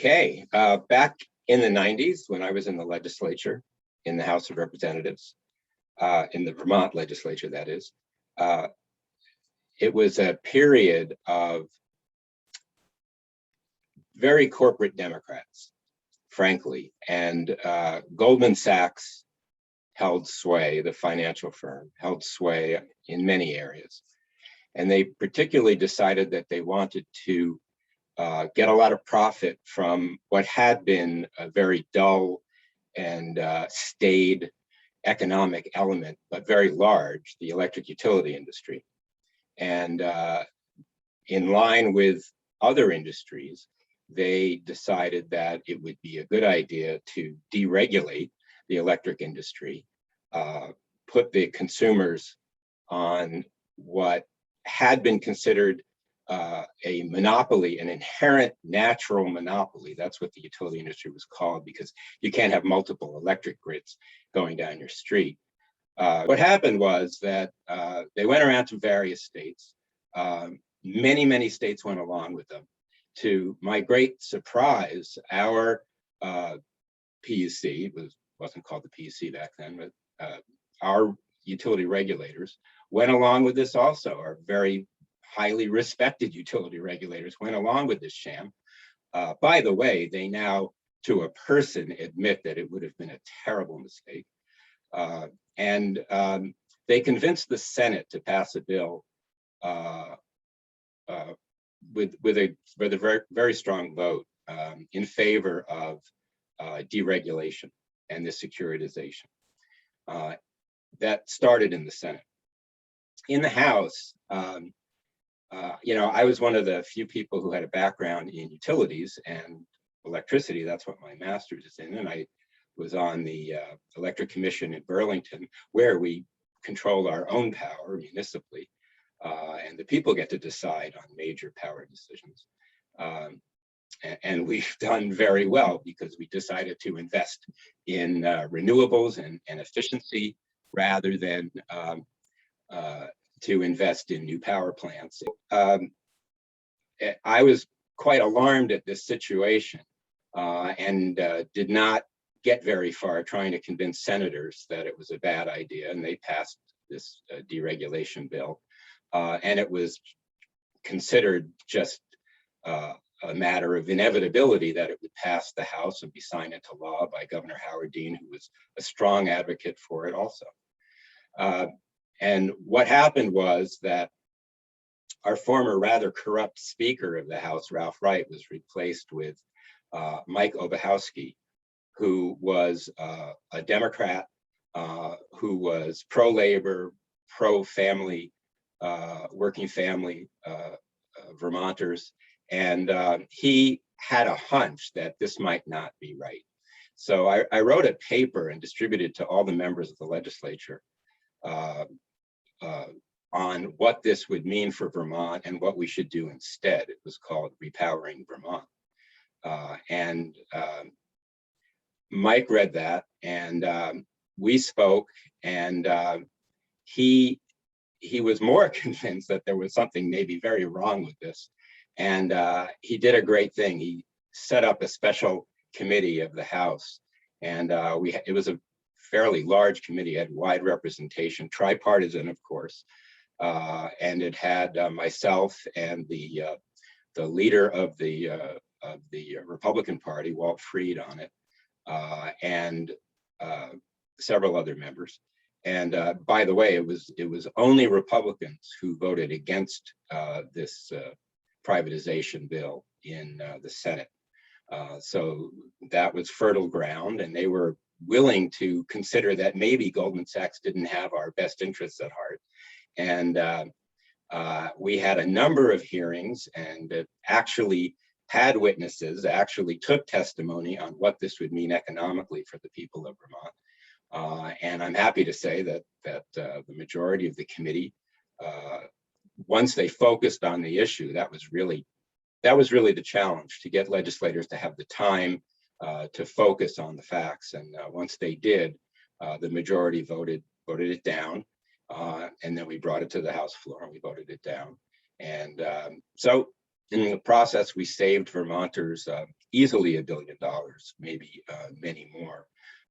Okay, back in the 90s, when I was in the legislature, in the House of Representatives, in the Vermont legislature, that is, it was a period of very corporate Democrats, frankly, and Goldman Sachs held sway, the financial firm held sway in many areas. And they particularly decided that they wanted to get a lot of profit from what had been a very dull and staid economic element, but very large, the electric utility industry. And in line with other industries, they decided that it would be a good idea to deregulate the electric industry, put the consumers on what had been considered a monopoly, an inherent natural monopoly. That's what the utility industry was called, because you can't have multiple electric grids going down your street. What happened was that they went around to various states. Many states went along with them. To my great surprise, our PUC, wasn't called the PUC back then, but our utility regulators went along with this also. Our very highly respected utility regulators went along with this sham. By the way, they now, to a person, admit that it would have been a terrible mistake. And they convinced the Senate to pass a bill with a very strong vote in favor of deregulation and the securitization. That started in the Senate. In the House, I was one of the few people who had a background in utilities and electricity. That's what my master's is in. And I was on the Electric Commission in Burlington, where we control our own power municipally. And the people get to decide on major power decisions. And we've done very well because we decided to invest in renewables and efficiency rather than to invest in new power plants. I was quite alarmed at this situation and did not get very far trying to convince senators that it was a bad idea, and they passed this deregulation bill. And it was considered just a matter of inevitability that it would pass the House and be signed into law by Governor Howard Dean, who was a strong advocate for it also. And what happened was that our former rather corrupt Speaker of the House, Ralph Wright, was replaced with Mike Obahowski, who was a Democrat, who was pro-labor, pro-family, working family Vermonters. And he had a hunch that this might not be right. So I wrote a paper and distributed to all the members of the legislature on what this would mean for Vermont and what we should do instead. It was called Repowering Vermont. And Mike read that, and we spoke, and he was more convinced that there was something maybe very wrong with this. And he did a great thing. He set up a special committee of the House, and it was a fairly large committee, had wide representation, tripartisan, of course, and it had myself and the leader of the Republican Party, Walt Freed, on it, and several other members. And by the way, it was only Republicans who voted against this privatization bill in the Senate. So that was fertile ground, and they were willing to consider that maybe Goldman Sachs didn't have our best interests at heart. And we had a number of hearings and actually had witnesses, actually took testimony on what this would mean economically for the people of Vermont. And I'm happy to say that the majority of the committee, once they focused on the issue, that was really the challenge, to get legislators to have the time to focus on the facts. And once they did, the majority voted it down. And then we brought it to the House floor and we voted it down. And so in the process, we saved Vermonters easily $1 billion, maybe many